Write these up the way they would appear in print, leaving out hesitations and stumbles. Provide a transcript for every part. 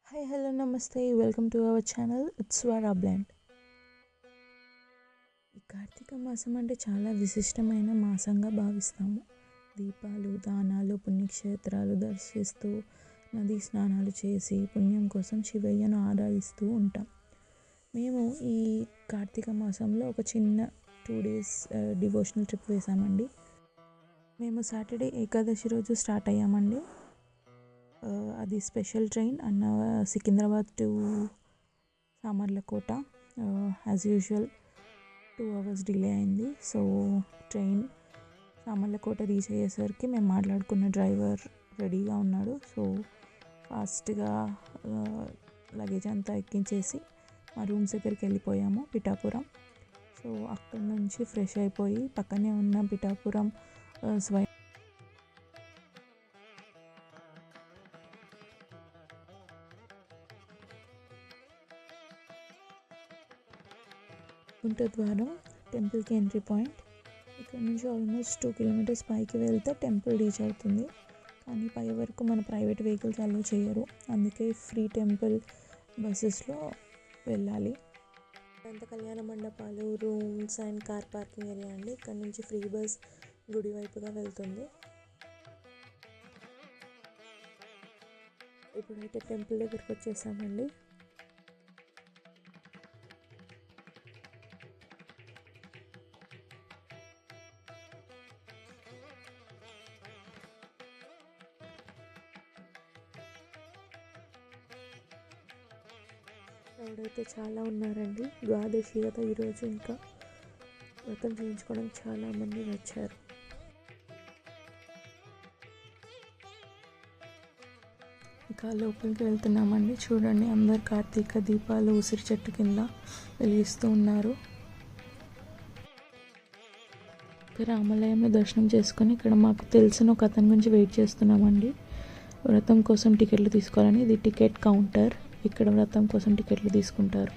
Hi hello నమస్తే welcome to our channel it's వరా బ్లాండ్. ఈ కార్తీక మాసం అంటే చాలా విశిష్టమైన మాసంగా భావిస్తాము. దీపాలు, దానాలు, పుణ్యక్షేత్రాలు దర్శిస్తూ నదీ స్నానాలు చేసి పుణ్యం కోసం శివయ్యను ఆరాధిస్తూ ఉంటాం. మేము ఈ కార్తీక మాసంలో ఒక చిన్న 2 days డివోషనల్ ట్రిప్ వేసామండి. మేము సాటర్డే ఏకాదశి రోజు స్టార్ట్ అయ్యామండి. అది special train Secunderabad to Samarlakota. As usual 2 hours delay అయింది. సో ట్రైన్ సామర్లకోట రీచ్ అయ్యేసరికి మేము మాట్లాడుకున్న డ్రైవర్ రెడీగా ఉన్నాడు. సో ఫాస్ట్గా లగేజ్ అంతా ఎక్కించేసి మా రూమ్స్ దగ్గరికి వెళ్ళిపోయాము, పిఠాపురం. సో అక్కడి నుంచి ఫ్రెష్ అయిపోయి పక్కనే ఉన్న పిఠాపురం స్వయం ద్వారం టెంపుల్కి ఎంట్రీ పాయింట్. ఇక్కడ నుంచి ఆల్మోస్ట్ 2 kilometers పైకి వెళ్తే టెంపుల్ రీచ్ అవుతుంది. కానీ పై వరకు మన ప్రైవేట్ వెహికల్స్ అలో చేయరు, అందుకే ఫ్రీ టెంపుల్ బస్సెస్లో వెళ్ళాలి. అంత కళ్యాణ మండపాలు, rooms and car parking area అండి. ఇక్కడ నుంచి ఫ్రీ బస్ గుడి వైపుగా వెళ్తుంది. ఇప్పుడైతే టెంపుల్ దగ్గరికి వచ్చేసామండి. క్రౌడ్ చాలా ఉన్నారండి. ద్వాదశి కదా ఈరోజు, ఇంకా వ్రతం చేయించుకోవడానికి చాలామంది వచ్చారు. ఇంకా లోపలికి వెళ్తున్నామండి. చూడండి, అందరు కార్తీక దీపాలు ఉసిరి చెట్టు కింద వెలిగిస్తూ ఉన్నారు. రామాలయంలో దర్శనం చేసుకొని ఇక్కడ మాకు తెలిసిన ఒక అతని గురించి వెయిట్ చేస్తున్నామండి. వ్రతం కోసం టికెట్లు తీసుకోవాలని. ఇది టికెట్ కౌంటర్. ఇక్కడ వ్రతం కోసం టికెట్లు తీసుకుంటారు.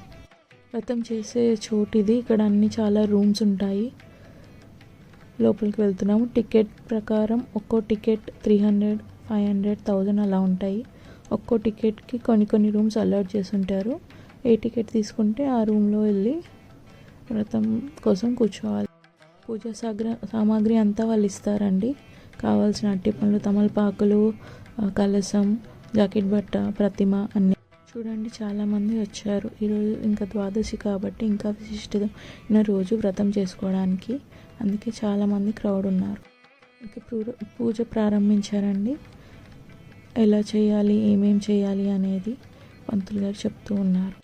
వ్రతం చేసే చోటు ఇది. ఇక్కడ అన్ని చాలా రూమ్స్ ఉంటాయి. లోపలికి వెళ్తున్నాము. టికెట్ ప్రకారం ఒక్కో టికెట్ 300, 500, 1000 అలా ఉంటాయి. ఒక్కో టికెట్కి కొన్ని రూమ్స్ అలాట్ చేసి ఉంటారు. ఏ టికెట్ తీసుకుంటే ఆ రూమ్లో వెళ్ళి వ్రతం కోసం కూర్చోవాలి. పూజా సామాగ్రి అంతా వాళ్ళు ఇస్తారండి. కావాల్సిన అట్టి పండ్లు, తమలపాకులు, కలశం, జాకెట్ బట్ట, ప్రతిమ అన్నీ. చూడండి, చాలామంది వచ్చారు. ఈరోజు ఇంకా ద్వాదశి కాబట్టి ఇంకా విశిష్టమైన రోజు వ్రతం చేసుకోవడానికి, అందుకే చాలామంది క్రౌడ్ ఉన్నారు. ఇంకా పూజ ప్రారంభించారండి. ఎలా చేయాలి, ఏమేం చేయాలి అనేది పంతులు గారు చెప్తూ ఉన్నారు.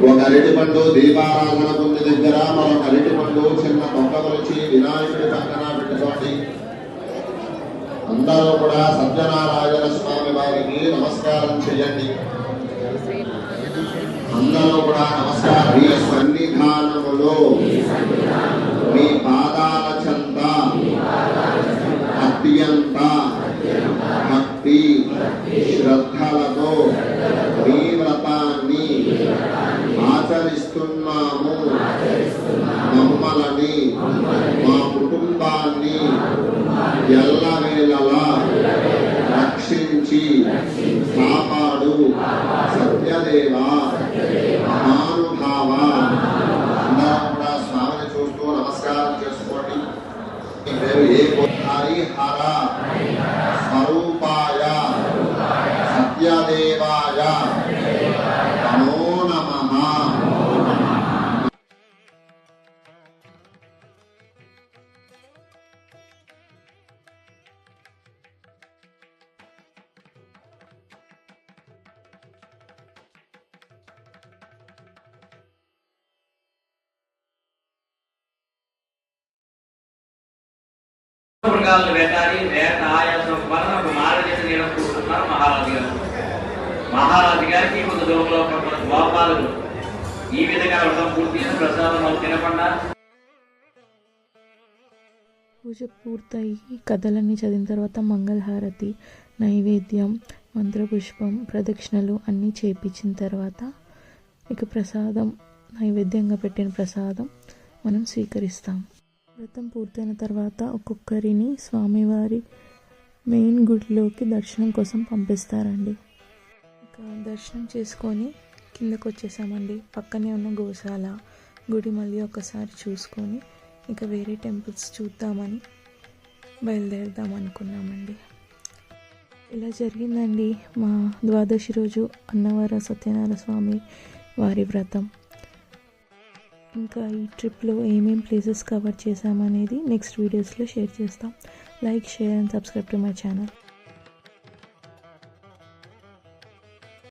ఒక అరటిపండు దీపారాధన కుంది దగ్గర మరొక అరటిపండు చిన్న తొక్క కొలిచి వినాయకుడి పక్కన పెట్టుకోండి. అందరూ కూడా సత్యనారాయణ స్వామి వారికి నమస్కారం చేయండి. అందరూ కూడా నమస్కారం. మీ సన్నిధానములో మీ పాదాల చెంత అత్యంత భక్తి శ్రద్ధలతో మీ వ్రతాన్ని ఆచరిస్తున్నాము. మమ్మల్ని, మా కుటుంబాన్ని ఎల్లవేళలా రక్షించి కాపాడు సత్యదేవ మహానుభావ. అందరం కూడా స్వామిని చూస్తూ నమస్కారం చేసుకోండి. హరిహర స్వరూపాయ సత్యదేవాయ నమో నమః. వేటాడి వేట ఆయాసం వలన ఒక మారజత నీళ్ళ కూర్చున్నారు మహారాజు గారు. మహారాజు గారికి కొంత దూరంలో ఒక గోపాలుడు ఈ విధంగా వ్రతం పూర్తి చేసిన ప్రసాదం తినకుండా. పూజ పూర్తయి కథలన్నీ చదివిన తర్వాత మంగళహారతి, నైవేద్యం, మంత్రపుష్పం, ప్రదక్షిణలు అన్నీ చేయించిన తర్వాత ఇక ప్రసాదం, నైవేద్యంగా పెట్టిన ప్రసాదం మనం స్వీకరిస్తాం. వ్రతం పూర్తయిన తర్వాత ఒక్కొక్కరిని స్వామివారి మెయిన్ గుడిలోకి దర్శనం కోసం పంపిస్తారండి. ఇంకా దర్శనం చేసుకొని కిందకు వచ్చేసామండి. పక్కనే ఉన్న గోశాల గుడి మళ్ళీ ఒకసారి చూసుకొని ఇంకా వేరే టెంపుల్స్ చూద్దామని బయలుదేరదాం అనుకున్నామండి. ఇలా జరిగిందండి మా ద్వాదశి రోజు అన్నవర సత్యనారాయణ స్వామి వారి వ్రతం. ఇంకా ఈ ట్రిప్లో ఏమేం ప్లేసెస్ కవర్ చేసామనేది నెక్స్ట్ వీడియోస్లో షేర్ చేస్తాం. Like, share and subscribe to my channel.